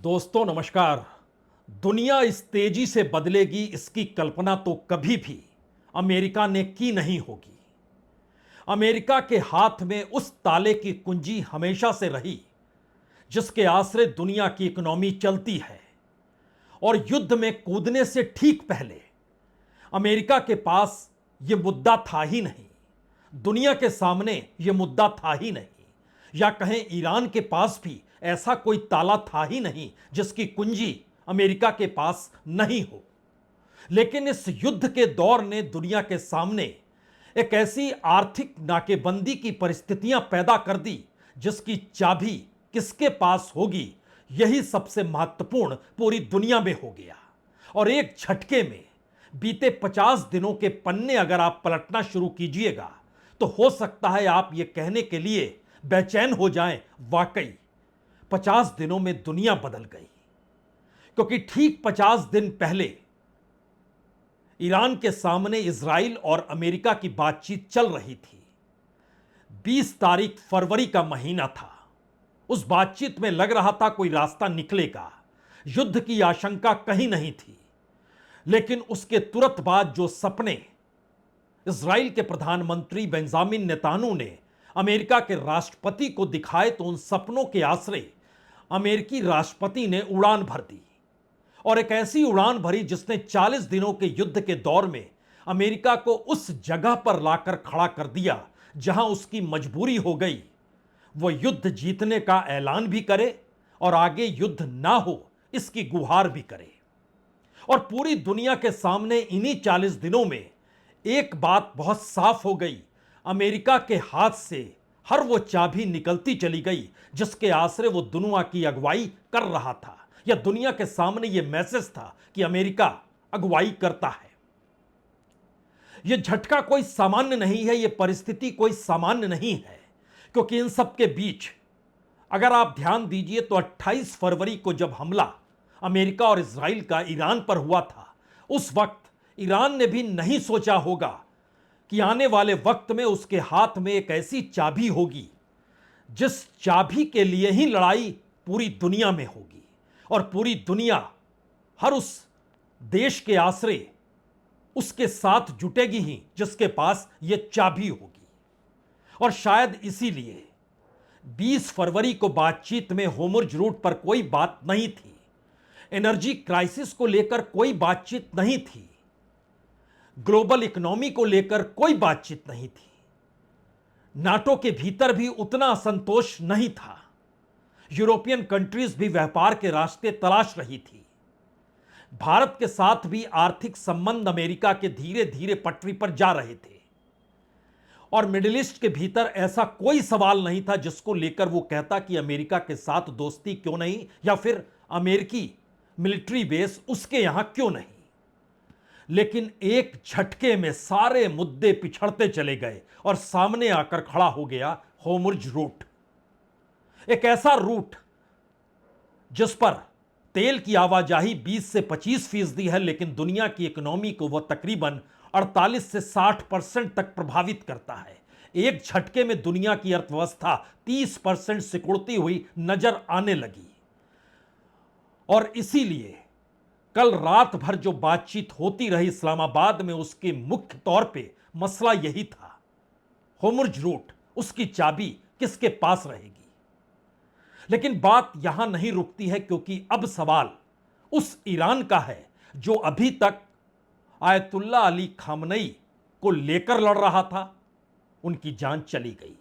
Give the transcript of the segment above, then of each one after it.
दोस्तों नमस्कार। दुनिया इस तेजी से बदलेगी इसकी कल्पना तो कभी भी अमेरिका ने की नहीं होगी। अमेरिका के हाथ में उस ताले की कुंजी हमेशा से रही जिसके आश्रय दुनिया की इकोनॉमी चलती है। और युद्ध में कूदने से ठीक पहले अमेरिका के पास यह मुद्दा था ही नहीं, दुनिया के सामने यह मुद्दा था ही नहीं, या कहें ईरान के पास भी ऐसा कोई ताला था ही नहीं जिसकी कुंजी अमेरिका के पास नहीं हो। लेकिन इस युद्ध के दौर ने दुनिया के सामने एक ऐसी आर्थिक नाकेबंदी की परिस्थितियां पैदा कर दी जिसकी चाबी किसके पास होगी, यही सबसे महत्वपूर्ण पूरी दुनिया में हो गया। और एक झटके में बीते 50 दिनों के पन्ने अगर आप पलटना शुरू कीजिएगा तो हो सकता है आप ये कहने के लिए बेचैन हो जाएं, वाकई 50 दिनों में दुनिया बदल गई। क्योंकि ठीक 50 दिन पहले ईरान के सामने इजराइल और अमेरिका की बातचीत चल रही थी। 20 तारीख फरवरी का महीना था। उस बातचीत में लग रहा था कोई रास्ता निकलेगा, युद्ध की आशंका कहीं नहीं थी। लेकिन उसके तुरंत बाद जो सपने इजराइल के प्रधानमंत्री बेंजामिन नेतान्याहू ने अमेरिका के राष्ट्रपति को दिखाए तो उन सपनों के आश्रय अमेरिकी राष्ट्रपति ने उड़ान भर दी। और एक ऐसी उड़ान भरी जिसने 40 दिनों के युद्ध के दौर में अमेरिका को उस जगह पर लाकर खड़ा कर दिया जहां उसकी मजबूरी हो गई वो युद्ध जीतने का ऐलान भी करे और आगे युद्ध ना हो इसकी गुहार भी करे। और पूरी दुनिया के सामने इन्हीं 40 दिनों में एक बात बहुत साफ हो गई, अमेरिका के हाथ से हर वो चाबी निकलती चली गई जिसके आश्रय वो दुनिया की अगुवाई कर रहा था, या दुनिया के सामने ये मैसेज था कि अमेरिका अगुवाई करता है। ये झटका कोई सामान्य नहीं है, ये परिस्थिति कोई सामान्य नहीं है। क्योंकि इन सब के बीच अगर आप ध्यान दीजिए तो 28 फरवरी को जब हमला अमेरिका और इजराइल का ईरान पर हुआ था, उस वक्त ईरान ने भी नहीं सोचा होगा कि आने वाले वक्त में उसके हाथ में एक ऐसी चाबी होगी जिस चाबी के लिए ही लड़ाई पूरी दुनिया में होगी। और पूरी दुनिया हर उस देश के आश्रय उसके साथ जुटेगी ही जिसके पास यह चाबी होगी। और शायद इसीलिए 20 फरवरी को बातचीत में होर्मुज़ रूट पर कोई बात नहीं थी, एनर्जी क्राइसिस को लेकर कोई बातचीत नहीं थी, ग्लोबल इकोनॉमी को लेकर कोई बातचीत नहीं थी, नाटो के भीतर भी उतना असंतोष नहीं था, यूरोपियन कंट्रीज भी व्यापार के रास्ते तलाश रही थी, भारत के साथ भी आर्थिक संबंध अमेरिका के धीरे धीरे पटरी पर जा रहे थे। और मिडिल ईस्ट के भीतर ऐसा कोई सवाल नहीं था जिसको लेकर वो कहता कि अमेरिका के साथ दोस्ती क्यों नहीं, या फिर अमेरिकी मिलिट्री बेस उसके यहां क्यों नहीं। लेकिन एक झटके में सारे मुद्दे पिछड़ते चले गए और सामने आकर खड़ा हो गया होर्मुज़ रूट। एक ऐसा रूट जिस पर तेल की आवाजाही 20 से 25% है, लेकिन दुनिया की इकोनॉमी को वह तकरीबन 48 से 60% तक प्रभावित करता है। एक झटके में दुनिया की अर्थव्यवस्था 30% सिकुड़ती हुई नजर आने लगी। और इसीलिए कल रात भर जो बातचीत होती रही इस्लामाबाद में, उसके मुख्य तौर पे मसला यही था, होर्मुज़ रूट, उसकी चाबी किसके पास रहेगी। लेकिन बात यहां नहीं रुकती है, क्योंकि अब सवाल उस ईरान का है जो अभी तक आयतुल्ला अली खामनई को लेकर लड़ रहा था, उनकी जान चली गई।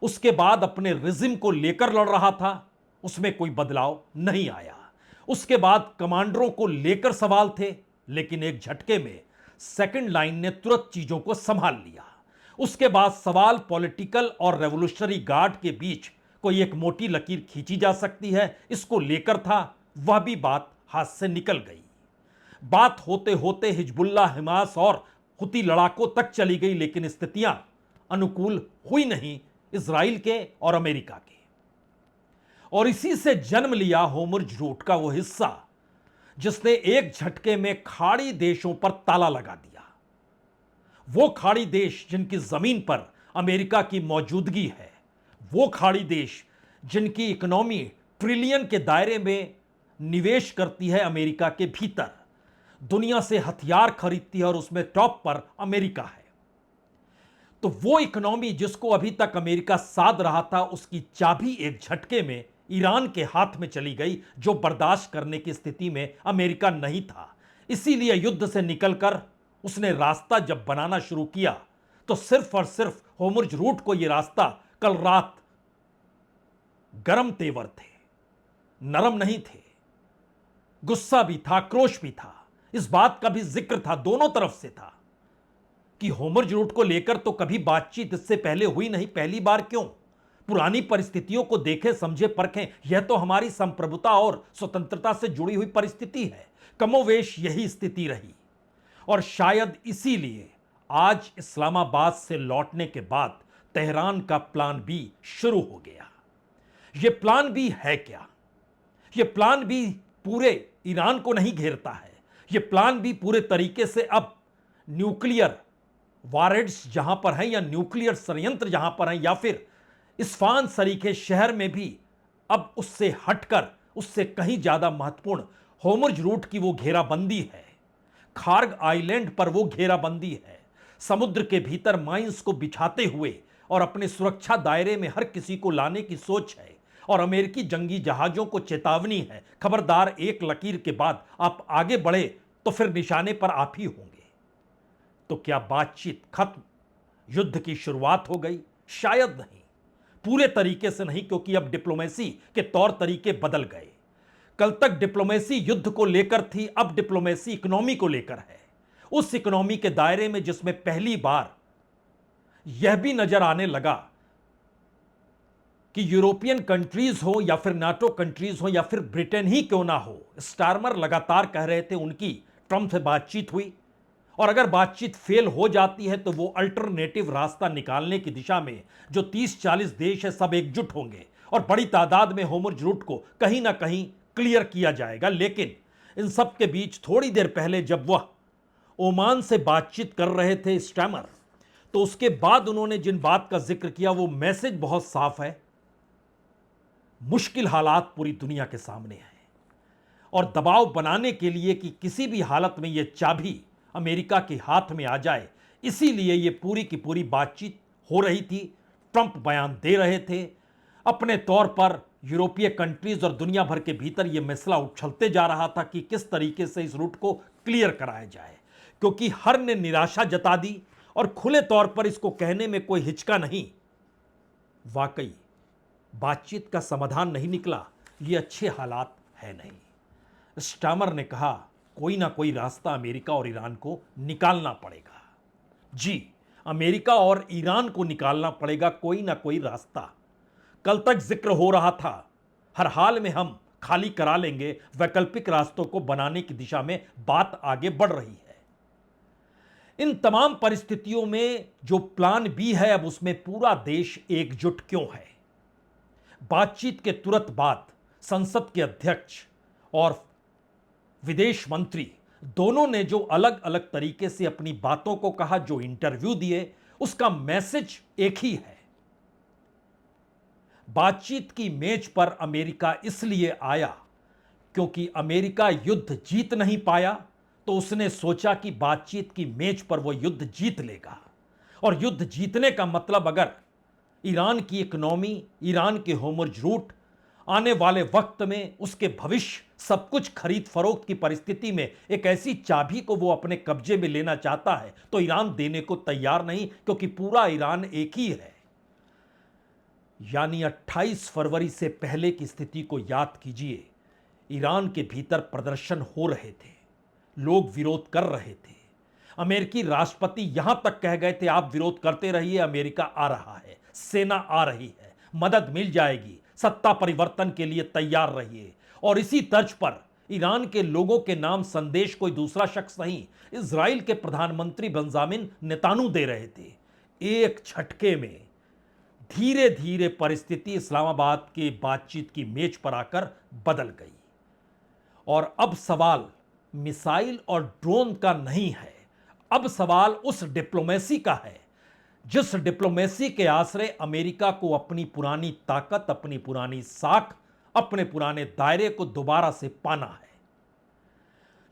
उसके बाद अपने रिजिम को लेकर लड़ रहा था, उसमें कोई बदलाव नहीं आया। उसके बाद कमांडरों को लेकर सवाल थे, लेकिन एक झटके में सेकंड लाइन ने तुरंत चीजों को संभाल लिया। उसके बाद सवाल पॉलिटिकल और रेवोल्यूशनरी गार्ड के बीच कोई एक मोटी लकीर खींची जा सकती है, इसको लेकर था, वह भी बात हाथ से निकल गई। बात होते होते हिजबुल्ला, हमास और हुती लड़ाकों तक चली गई, लेकिन स्थितियां अनुकूल हुई नहीं इजराइल के और अमेरिका के। और इसी से जन्म लिया होर्मुज़ रूट का वो हिस्सा जिसने एक झटके में खाड़ी देशों पर ताला लगा दिया। वो खाड़ी देश जिनकी जमीन पर अमेरिका की मौजूदगी है, वो खाड़ी देश जिनकी इकोनॉमी ट्रिलियन के दायरे में निवेश करती है अमेरिका के भीतर, दुनिया से हथियार खरीदती है और उसमें टॉप पर अमेरिका है। तो वो इकोनॉमी जिसको अभी तक अमेरिका साध रहा था, उसकी चाबी एक झटके में ईरान के हाथ में चली गई, जो बर्दाश्त करने की स्थिति में अमेरिका नहीं था। इसीलिए युद्ध से निकलकर उसने रास्ता जब बनाना शुरू किया तो सिर्फ और सिर्फ होर्मुज़ रूट को यह रास्ता कल रात गरम तेवर थे, नरम नहीं थे, गुस्सा भी था, क्रोश भी था। इस बात का भी जिक्र था, दोनों तरफ से था, कि होर्मुज़ रूट को लेकर तो कभी बातचीत इससे पहले हुई नहीं, पहली बार क्यों? पुरानी परिस्थितियों को देखें, समझे, परखें। यह तो हमारी संप्रभुता और स्वतंत्रता से जुड़ी हुई परिस्थिति है। कमोवेश यही स्थिति रही और शायद इसीलिए आज इस्लामाबाद से लौटने के बाद तेहरान का प्लान बी शुरू हो गया। यह प्लान बी है क्या? यह प्लान बी पूरे ईरान को नहीं घेरता है। यह प्लान बी पूरे तरीके से अब न्यूक्लियर वारहेड्स जहां पर हैं, या न्यूक्लियर संयंत्र जहां पर हैं, या फिर इस्फान सरीखे शहर में भी अब उससे हटकर, उससे कहीं ज्यादा महत्वपूर्ण होर्मुज़ रूट की वो घेराबंदी है। खार्ग आइलैंड पर वो घेराबंदी है। समुद्र के भीतर माइंस को बिछाते हुए और अपने सुरक्षा दायरे में हर किसी को लाने की सोच है। और अमेरिकी जंगी जहाजों को चेतावनी है, खबरदार, एक लकीर के बाद आप आगे बढ़े तो फिर निशाने पर आप ही होंगे। तो क्या बातचीत खत्म, युद्ध की शुरुआत हो गई? शायद नहीं, पूरे तरीके से नहीं, क्योंकि अब डिप्लोमेसी के तौर तरीके बदल गए। कल तक डिप्लोमेसी युद्ध को लेकर थी, अब डिप्लोमेसी इकोनॉमी को लेकर है। उस इकोनॉमी के दायरे में जिसमें पहली बार यह भी नजर आने लगा कि यूरोपियन कंट्रीज हो या फिर नाटो कंट्रीज हो या फिर ब्रिटेन ही क्यों ना हो, स्टारमर लगातार कह रहे थे उनकी ट्रंप से बातचीत हुई, और अगर बातचीत फेल हो जाती है तो वो अल्टरनेटिव रास्ता निकालने की दिशा में जो 30-40 देश है सब एकजुट होंगे और बड़ी तादाद में होर्मुज़ रूट को कहीं ना कहीं क्लियर किया जाएगा। लेकिन इन सब के बीच थोड़ी देर पहले जब वह ओमान से बातचीत कर रहे थे स्टैमर, तो उसके बाद उन्होंने जिन बात का जिक्र किया वो मैसेज बहुत साफ है। मुश्किल हालात पूरी दुनिया के सामने हैं और दबाव बनाने के लिए कि किसी भी हालत में यह चाबी अमेरिका के हाथ में आ जाए, इसीलिए यह पूरी की पूरी बातचीत हो रही थी। ट्रंप बयान दे रहे थे अपने तौर पर। यूरोपीय कंट्रीज और दुनिया भर के भीतर यह मसला उछलते जा रहा था कि किस तरीके से इस रूट को क्लियर कराया जाए, क्योंकि हर ने निराशा जता दी और खुले तौर पर इसको कहने में कोई हिचका नहीं। वाकई बातचीत का समाधान नहीं निकला, ये अच्छे हालात है नहीं। स्टामर ने कहा कोई ना कोई रास्ता अमेरिका और ईरान को निकालना पड़ेगा। जी, अमेरिका और ईरान को निकालना पड़ेगा कोई ना कोई रास्ता। कल तक जिक्र हो रहा था हर हाल में हम खाली करा लेंगे, वैकल्पिक रास्तों को बनाने की दिशा में बात आगे बढ़ रही है। इन तमाम परिस्थितियों में जो प्लान बी है, अब उसमें पूरा देश एकजुट क्यों है? बातचीत के तुरंत बाद संसद के अध्यक्ष और विदेश मंत्री दोनों ने जो अलग अलग तरीके से अपनी बातों को कहा, जो इंटरव्यू दिए, उसका मैसेज एक ही है। बातचीत की मेज पर अमेरिका इसलिए आया क्योंकि अमेरिका युद्ध जीत नहीं पाया, तो उसने सोचा कि बातचीत की मेज पर वो युद्ध जीत लेगा। और युद्ध जीतने का मतलब, अगर ईरान की इकोनॉमी, ईरान के होर्मुज़ रूट, आने वाले वक्त में उसके भविष्य, सब कुछ खरीद फरोख्त की परिस्थिति में एक ऐसी चाबी को वो अपने कब्जे में लेना चाहता है, तो ईरान देने को तैयार नहीं, क्योंकि पूरा ईरान एक ही है। यानी 28 फरवरी से पहले की स्थिति को याद कीजिए। ईरान के भीतर प्रदर्शन हो रहे थे, लोग विरोध कर रहे थे। अमेरिकी राष्ट्रपति यहां तक कह गए थे आप विरोध करते रहिए, अमेरिका आ रहा है, सेना आ रही है, मदद मिल जाएगी, सत्ता परिवर्तन के लिए तैयार रहिए। और इसी तर्ज पर ईरान के लोगों के नाम संदेश कोई दूसरा शख्स नहीं, इजराइल के प्रधानमंत्री बेंजामिन नेतान्याहू दे रहे थे। एक झटके में धीरे धीरे परिस्थिति इस्लामाबाद के बातचीत की मेज पर आकर बदल गई। और अब सवाल मिसाइल और ड्रोन का नहीं है, अब सवाल उस डिप्लोमेसी का है जिस डिप्लोमेसी के आश्रय अमेरिका को अपनी पुरानी ताकत, अपनी पुरानी साख, अपने पुराने दायरे को दोबारा से पाना है।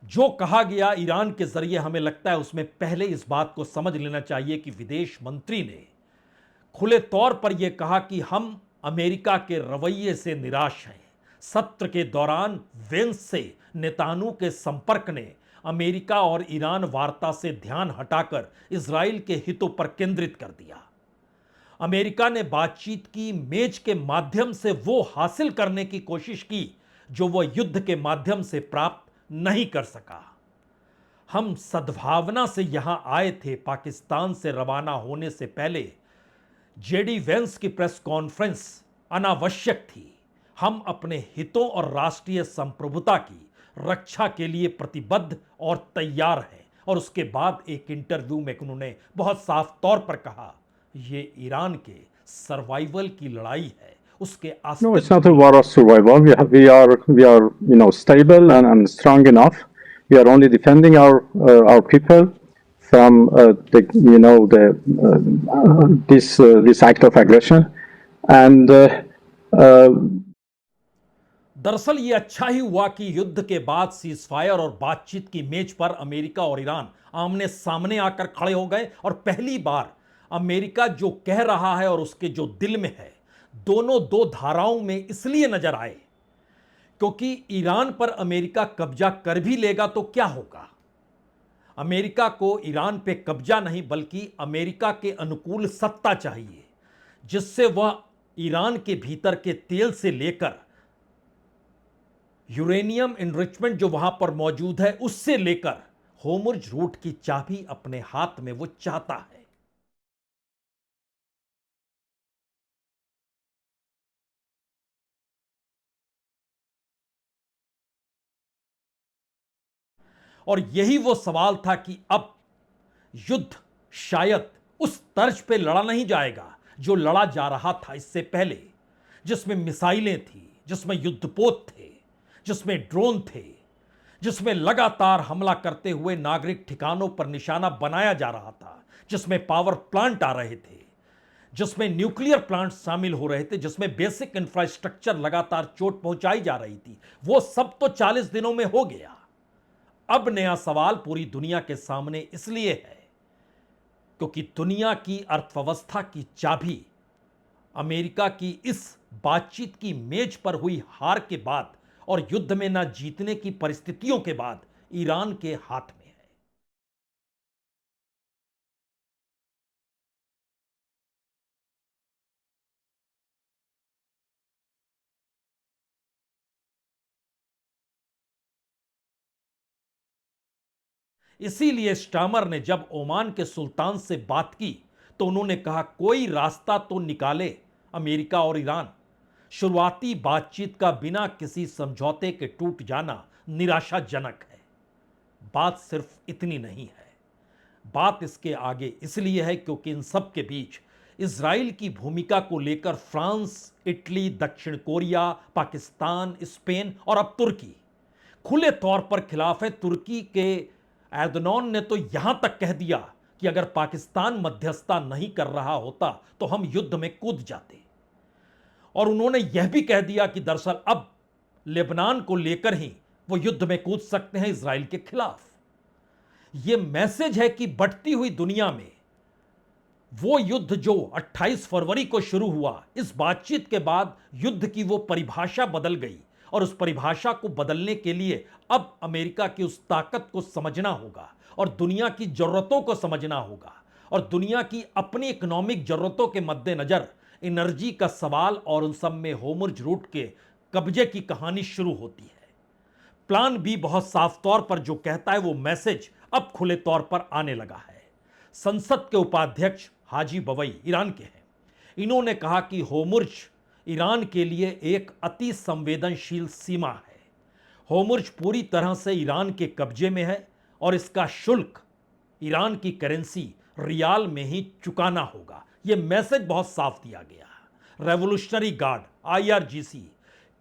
जो कहा गया ईरान के जरिए, हमें लगता है उसमें पहले इस बात को समझ लेना चाहिए कि विदेश मंत्री ने खुले तौर पर यह कहा कि हम अमेरिका के रवैये से निराश हैं। सत्र के दौरान वेंस से नेतान्याहू के संपर्क ने अमेरिका और ईरान वार्ता से ध्यान हटाकर इजराइल के हितों पर केंद्रित कर दिया। अमेरिका ने बातचीत की मेज के माध्यम से वो हासिल करने की कोशिश की जो वह युद्ध के माध्यम से प्राप्त नहीं कर सका। हम सद्भावना से यहां आए थे। पाकिस्तान से रवाना होने से पहले जेडी वेंस की प्रेस कॉन्फ्रेंस अनावश्यक थी। हम अपने हितों और राष्ट्रीय संप्रभुता की रक्षा के लिए प्रतिबद्ध और तैयार हैं। और उसके बाद एक इंटरव्यू में उन्होंने बहुत साफ तौर पर कहा, यह ईरान के सर्वाइवल की लड़ाई है, उसके No, it's not a war of survival. We are stable and strong enough. We are only defending our people from this act of aggression, and दरअसल ये अच्छा ही हुआ कि युद्ध के बाद सीजफायर और बातचीत की मेज पर अमेरिका और ईरान आमने सामने आकर खड़े हो गए। और पहली बार अमेरिका जो कह रहा है और उसके जो दिल में है, दोनों दो धाराओं में इसलिए नजर आए क्योंकि ईरान पर अमेरिका कब्जा कर भी लेगा तो क्या होगा। अमेरिका को ईरान पे कब्जा नहीं बल्कि अमेरिका के अनुकूल सत्ता चाहिए, जिससे वह ईरान के भीतर के तेल से लेकर यूरेनियम एनरिचमेंट जो वहां पर मौजूद है, उससे लेकर होर्मुज़ रूट की चाबी अपने हाथ में वो चाहता है। और यही वो सवाल था कि अब युद्ध शायद उस तर्ज पे लड़ा नहीं जाएगा जो लड़ा जा रहा था इससे पहले, जिसमें मिसाइलें थी, जिसमें युद्धपोत थे, जिसमें ड्रोन थे, जिसमें लगातार हमला करते हुए नागरिक ठिकानों पर निशाना बनाया जा रहा था, जिसमें पावर प्लांट आ रहे थे, जिसमें न्यूक्लियर प्लांट शामिल हो रहे थे, जिसमें बेसिक इंफ्रास्ट्रक्चर लगातार चोट पहुंचाई जा रही थी। वो सब तो 40 दिनों में हो गया। अब नया सवाल पूरी दुनिया के सामने इसलिए है क्योंकि दुनिया की अर्थव्यवस्था की चाबी अमेरिका की इस बातचीत की मेज पर हुई हार के बाद और युद्ध में ना जीतने की परिस्थितियों के बाद ईरान के हाथ में है। इसीलिए स्टामर ने जब ओमान के सुल्तान से बात की तो उन्होंने कहा, कोई रास्ता तो निकाले अमेरिका और ईरान। शुरुआती बातचीत का बिना किसी समझौते के टूट जाना निराशाजनक है। बात सिर्फ इतनी नहीं है, बात इसके आगे इसलिए है क्योंकि इन सब के बीच इजराइल की भूमिका को लेकर फ्रांस, इटली, दक्षिण कोरिया, पाकिस्तान, स्पेन और अब तुर्की खुले तौर पर खिलाफ है। तुर्की के एर्दोगान ने तो यहां तक कह दिया कि अगर पाकिस्तान मध्यस्थता नहीं कर रहा होता तो हम युद्ध में कूद जाते। और उन्होंने यह भी कह दिया कि दरअसल अब लेबनान को लेकर ही वो युद्ध में कूद सकते हैं इजराइल के खिलाफ। यह मैसेज है कि बढ़ती हुई दुनिया में वो युद्ध जो 28 फरवरी को शुरू हुआ, इस बातचीत के बाद युद्ध की वो परिभाषा बदल गई। और उस परिभाषा को बदलने के लिए अब अमेरिका की उस ताकत को समझना होगा और दुनिया की जरूरतों को समझना होगा। और दुनिया की अपनी इकोनॉमिक जरूरतों के मद्देनजर एनर्जी का सवाल और उन सब में होर्मुज़ रूट के कब्जे की कहानी शुरू होती है। प्लान बी बहुत साफ तौर पर जो कहता है वो मैसेज अब खुले तौर पर आने लगा है। संसद के उपाध्यक्ष हाजी बवई ईरान के हैं। इन्होंने कहा कि होर्मुज़ ईरान के लिए एक अति संवेदनशील सीमा है। होर्मुज़ पूरी तरह से ईरान के कब्जे में है और इसका शुल्क ईरान की करेंसी रियाल में ही चुकाना होगा। यह मैसेज बहुत साफ दिया गया। रेवोल्यूशनरी गार्ड IRGC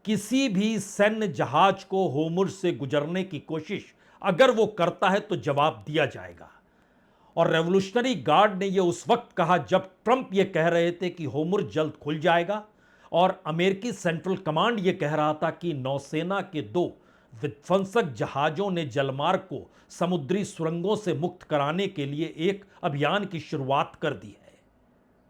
किसी भी सैन्य जहाज को होर्मुज़ से गुजरने की कोशिश अगर वो करता है तो जवाब दिया जाएगा। और रेवोल्यूशनरी गार्ड ने यह उस वक्त कहा जब ट्रंप यह कह रहे थे कि होर्मुज़ जल्द खुल जाएगा और अमेरिकी सेंट्रल कमांड यह कह रहा था कि नौसेना के 2 विध्वंसक जहाजों ने जलमार्ग को समुद्री सुरंगों से मुक्त कराने के लिए एक अभियान की शुरुआत कर दी है।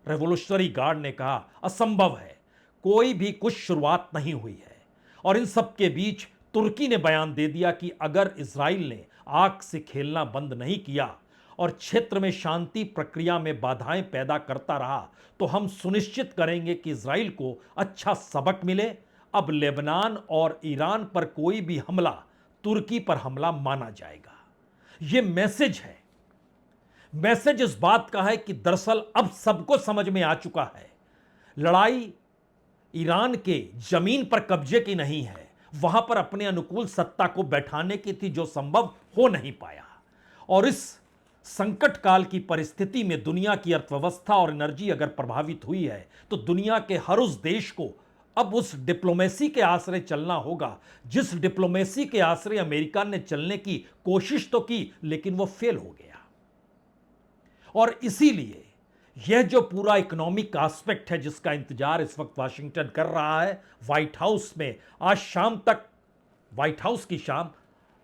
रेवोल्यूशनरी गार्ड ने कहा असंभव है, कोई भी कुछ शुरुआत नहीं हुई है। और इन सब के बीच तुर्की ने बयान दे दिया कि अगर इजराइल ने आग से खेलना बंद नहीं किया और क्षेत्र में शांति प्रक्रिया में बाधाएं पैदा करता रहा तो हम सुनिश्चित करेंगे कि इजराइल को अच्छा सबक मिले। अब लेबनान और ईरान पर कोई भी हमला तुर्की पर हमला माना जाएगा। यह मैसेज है। मैसेज इस बात का है कि दरअसल अब सबको समझ में आ चुका है, लड़ाई ईरान के जमीन पर कब्जे की नहीं है, वहां पर अपने अनुकूल सत्ता को बैठाने की थी जो संभव हो नहीं पाया। और इस संकट काल की परिस्थिति में दुनिया की अर्थव्यवस्था और एनर्जी अगर प्रभावित हुई है तो दुनिया के हर उस देश को अब उस डिप्लोमेसी के आश्रय चलना होगा जिस डिप्लोमेसी के आश्रय अमेरिका ने चलने की कोशिश तो की लेकिन वो फेल हो गया। और इसीलिए यह जो पूरा इकोनॉमिक एस्पेक्ट है जिसका इंतजार इस वक्त वाशिंगटन कर रहा है, व्हाइट हाउस में आज शाम तक, व्हाइट हाउस की शाम,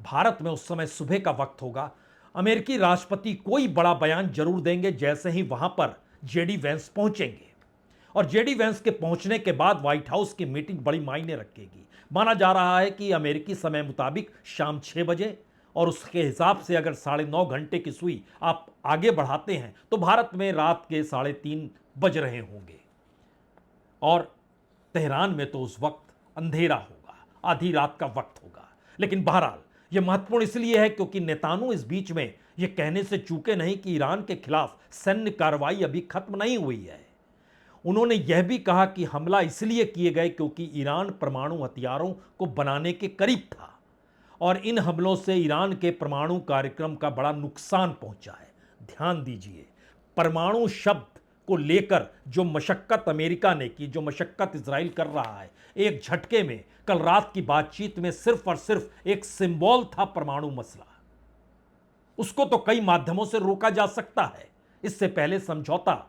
भारत में उस समय सुबह का वक्त होगा, अमेरिकी राष्ट्रपति कोई बड़ा बयान जरूर देंगे जैसे ही वहां पर जेडी वेंस पहुंचेंगे। और जेडी वेंस के पहुंचने के बाद व्हाइट हाउस की मीटिंग बड़ी मायने रखेगी। माना जा रहा है कि अमेरिकी समय मुताबिक शाम 6 बजे, और उसके हिसाब से अगर 9.5 घंटे की सुई आप आगे बढ़ाते हैं तो भारत में रात के 3:30 बज रहे होंगे और तेहरान में तो उस वक्त अंधेरा होगा, आधी रात का वक्त होगा। लेकिन बहरहाल यह महत्वपूर्ण इसलिए है क्योंकि नेतानू इस बीच में यह कहने से चूके नहीं कि ईरान के खिलाफ सैन्य कार्रवाई अभी खत्म नहीं हुई है। उन्होंने यह भी कहा कि हमला इसलिए किए गए क्योंकि ईरान परमाणु हथियारों को बनाने के करीब था और इन हमलों से ईरान के परमाणु कार्यक्रम का बड़ा नुकसान पहुंचा है। ध्यान दीजिए, परमाणु शब्द को लेकर जो मशक्कत अमेरिका ने की, जो मशक्कत इजराइल कर रहा है, एक झटके में कल रात की बातचीत में सिर्फ और सिर्फ एक सिंबल था परमाणु मसला। उसको तो कई माध्यमों से रोका जा सकता है। इससे पहले समझौता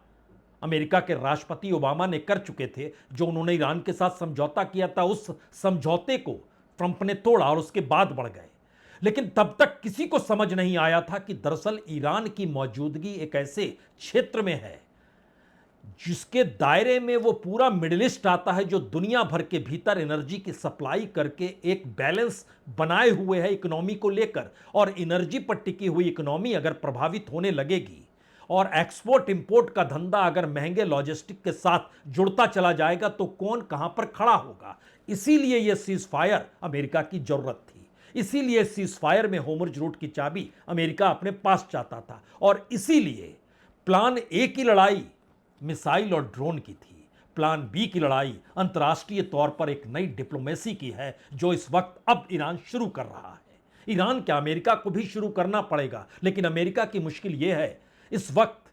अमेरिका के राष्ट्रपति ओबामा ने कर चुके थे, जो उन्होंने ईरान के साथ समझौता किया था, उस समझौते को ट्रंप ने तोड़ा और उसके बाद बढ़ गए। लेकिन तब तक किसी को समझ नहीं आया था कि दरअसल ईरान की मौजूदगी एक ऐसे क्षेत्र में है जिसके दायरे में वो पूरा मिडिल ईस्ट आता है, जो दुनिया भर के भीतर एनर्जी की सप्लाई करके एक बैलेंस बनाए हुए है इकोनॉमी को लेकर। और एनर्जी पर टिकी हुई इकोनॉमी अगर प्रभावित होने लगेगी और एक्सपोर्ट इंपोर्ट का धंधा अगर महंगे लॉजिस्टिक के साथ जुड़ता चला जाएगा तो कौन कहां पर खड़ा होगा। इसीलिए यह सीज फायर अमेरिका की जरूरत थी। इसीलिए सीज फायर में होर्मुज़ रूट की चाबी अमेरिका अपने पास चाहता था। और इसीलिए प्लान ए की लड़ाई मिसाइल और ड्रोन की थी, प्लान बी की लड़ाई अंतर्राष्ट्रीय तौर पर एक नई डिप्लोमेसी की है जो इस वक्त अब ईरान शुरू कर रहा है। ईरान क्या, अमेरिका को भी शुरू करना पड़ेगा। लेकिन अमेरिका की मुश्किल यह है, इस वक्त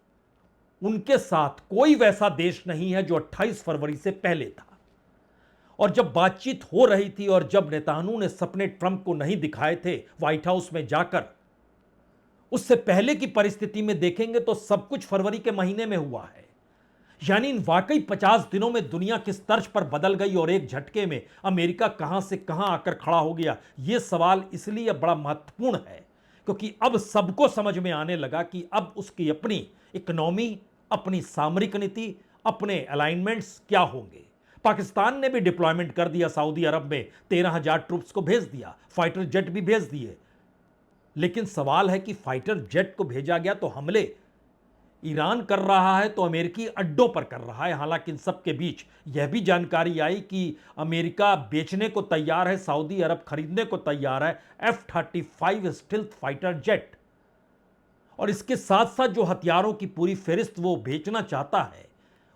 उनके साथ कोई वैसा देश नहीं है जो 28 फरवरी से पहले था। और जब बातचीत हो रही थी और जब नेतान्याहू ने सपने ट्रंप को नहीं दिखाए थे व्हाइट हाउस में जाकर, उससे पहले की परिस्थिति में देखेंगे तो सब कुछ फरवरी के महीने में हुआ है। यानी इन वाकई 50 दिनों में दुनिया किस तर्ज पर बदल गई और एक झटके में अमेरिका कहां से कहां आकर खड़ा हो गया। यह सवाल इसलिए बड़ा महत्वपूर्ण है क्योंकि अब सबको समझ में आने लगा कि अब उसकी अपनी इकोनॉमी, अपनी सामरिक नीति, अपने अलाइनमेंट्स क्या होंगे। पाकिस्तान ने भी डिप्लॉयमेंट कर दिया, सऊदी अरब में 13,000 ट्रूप्स को भेज दिया, फाइटर जेट भी भेज दिए। लेकिन सवाल है कि फाइटर जेट को भेजा गया तो हमले ईरान कर रहा है तो अमेरिकी अड्डों पर कर रहा है। हालांकि इन सब के बीच यह भी जानकारी आई कि अमेरिका बेचने को तैयार है, सऊदी अरब खरीदने को तैयार है F-35 स्टिल्थ फाइटर जेट। और इसके साथ साथ जो हथियारों की पूरी फेरिस्त वो बेचना चाहता है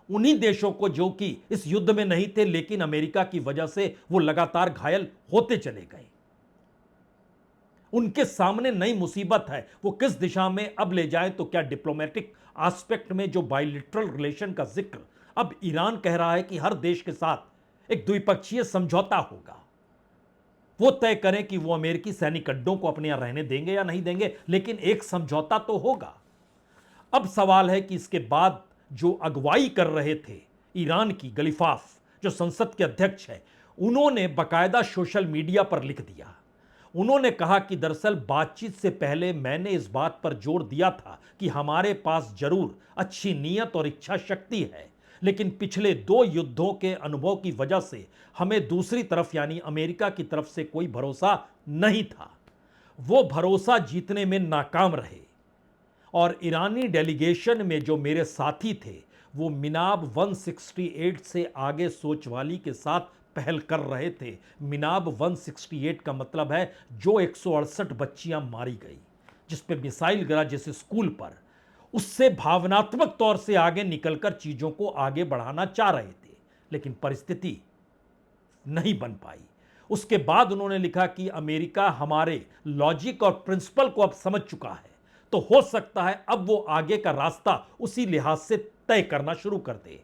उन्हीं देशों को जो कि इस युद्ध में नहीं थे लेकिन अमेरिका की वजह से वो लगातार घायल होते चले गए। उनके सामने नई मुसीबत है, वो किस दिशा में अब ले जाए। तो क्या डिप्लोमेटिक एस्पेक्ट में जो बायलिटरल रिलेशन का जिक्र अब ईरान कह रहा है कि हर देश के साथ एक द्विपक्षीय समझौता होगा, वो तय करें कि वो अमेरिकी सैनिक अड्डों को अपने यहां रहने देंगे या नहीं देंगे, लेकिन एक समझौता तो होगा। अब सवाल है कि इसके बाद जो अगुवाई कर रहे थे ईरान की गलीफाफ, जो संसद के अध्यक्ष हैं, उन्होंने बकायदा सोशल मीडिया पर लिख दिया। उन्होंने कहा कि दरअसल बातचीत से पहले मैंने इस बात पर जोर दिया था कि हमारे पास जरूर अच्छी नीयत और इच्छा शक्ति है, लेकिन पिछले 2 युद्धों के अनुभव की वजह से हमें दूसरी तरफ यानी अमेरिका की तरफ से कोई भरोसा नहीं था। वो भरोसा जीतने में नाकाम रहे और ईरानी डेलीगेशन में जो मेरे साथी थे वो मिनाब 168 से आगे सोच वाली के साथ पहल कर रहे थे। मिनाब 168 का मतलब है जो 168 बच्चियां मारी गई, जिस पे मिसाइल गिरा जिस स्कूल पर, उससे भावनात्मक तौर से आगे निकलकर चीजों को आगे बढ़ाना चाह रहे थे, लेकिन परिस्थिति नहीं बन पाई। उसके बाद उन्होंने लिखा कि अमेरिका हमारे लॉजिक और प्रिंसिपल को अब समझ चुका है, तो हो सकता है अब वो आगे का रास्ता उसी लिहाज से तय करना शुरू कर दे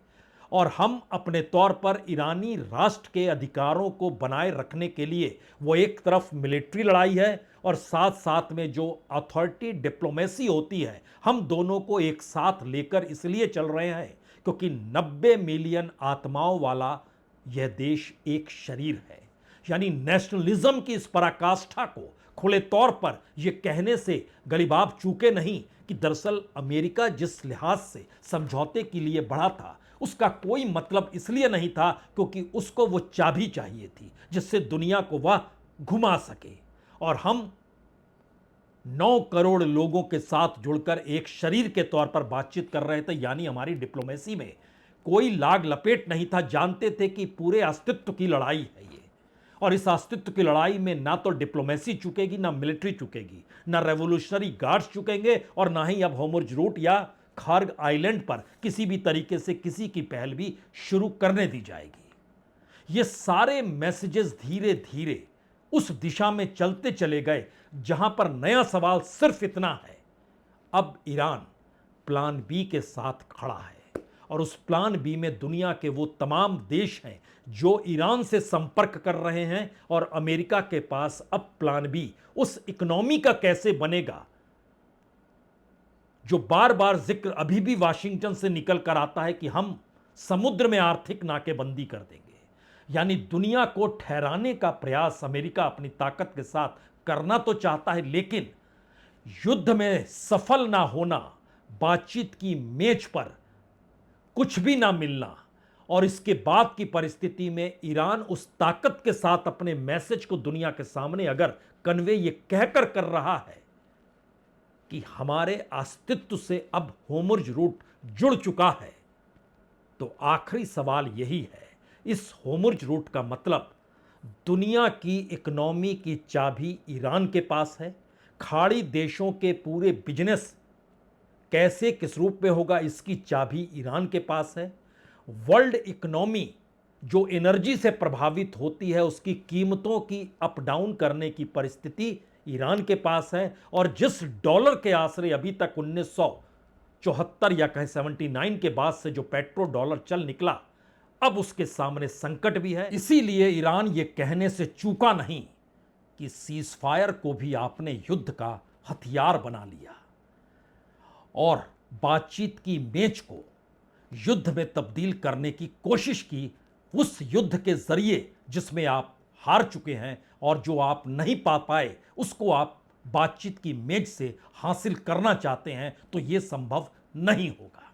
और हम अपने तौर पर ईरानी राष्ट्र के अधिकारों को बनाए रखने के लिए वो एक तरफ मिलिट्री लड़ाई है और साथ साथ में जो अथॉरिटी डिप्लोमेसी होती है, हम दोनों को एक साथ लेकर इसलिए चल रहे हैं क्योंकि 90 मिलियन आत्माओं वाला यह देश एक शरीर है। यानी नेशनलिज्म की इस पराकाष्ठा को खुले तौर पर यह कहने से गलीबाब चूके नहीं कि दरअसल अमेरिका जिस लिहाज से समझौते के लिए बढ़ा था उसका कोई मतलब इसलिए नहीं था क्योंकि उसको वो चाबी चाहिए थी जिससे दुनिया को वह घुमा सके, और हम 9 करोड़ लोगों के साथ जुड़कर एक शरीर के तौर पर बातचीत कर रहे थे। यानी हमारी डिप्लोमेसी में कोई लाग लपेट नहीं था, जानते थे कि पूरे अस्तित्व की लड़ाई है ये, और इस अस्तित्व की लड़ाई में ना तो डिप्लोमेसी चुकेगी, ना मिलिट्री चुकेगी, ना रेवोल्यूशनरी गार्ड्स चुकेंगे, और ना ही अब होर्मुज़ रूट या खार्ग आइलैंड पर किसी भी तरीके से किसी की पहल भी शुरू करने दी जाएगी। ये सारे मैसेजेस धीरे धीरे उस दिशा में चलते चले गए जहां पर नया सवाल सिर्फ इतना है, अब ईरान प्लान बी के साथ खड़ा है और उस प्लान बी में दुनिया के वो तमाम देश हैं जो ईरान से संपर्क कर रहे हैं, और अमेरिका के पास अब प्लान बी उस इकोनॉमी का कैसे बनेगा जो बार बार जिक्र अभी भी वाशिंगटन से निकल कर आता है कि हम समुद्र में आर्थिक नाकेबंदी कर देंगे। यानी दुनिया को ठहराने का प्रयास अमेरिका अपनी ताकत के साथ करना तो चाहता है, लेकिन युद्ध में सफल ना होना, बातचीत की मेज पर कुछ भी ना मिलना, और इसके बाद की परिस्थिति में ईरान उस ताकत के साथ अपने मैसेज को दुनिया के सामने अगर कन्वे ये कहकर कर रहा है कि हमारे अस्तित्व से अब होर्मुज़ रूट जुड़ चुका है, तो आखिरी सवाल यही है, इस होर्मुज़ रूट का मतलब दुनिया की इकोनॉमी की चाबी ईरान के पास है। खाड़ी देशों के पूरे बिजनेस कैसे किस रूप में होगा इसकी चाबी ईरान के पास है। वर्ल्ड इकोनॉमी जो एनर्जी से प्रभावित होती है उसकी कीमतों की अप डाउन करने की परिस्थिति ईरान के पास है, और जिस डॉलर के आसरे अभी तक 1974 या कहें 79 के बाद से जो पेट्रो डॉलर चल निकला, अब उसके सामने संकट भी है। इसीलिए ईरान ये कहने से चूका नहीं कि सीज फायर को भी आपने युद्ध का हथियार बना लिया और बातचीत की मेज को युद्ध में तब्दील करने की कोशिश की, उस युद्ध के जरिए जिसमें आप हार चुके हैं और जो आप नहीं पा पाए उसको आप बातचीत की मेज से हासिल करना चाहते हैं, तो यह संभव नहीं होगा।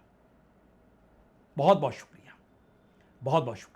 बहुत बहुत शुक्रिया, बहुत बहुत शुक्रिया।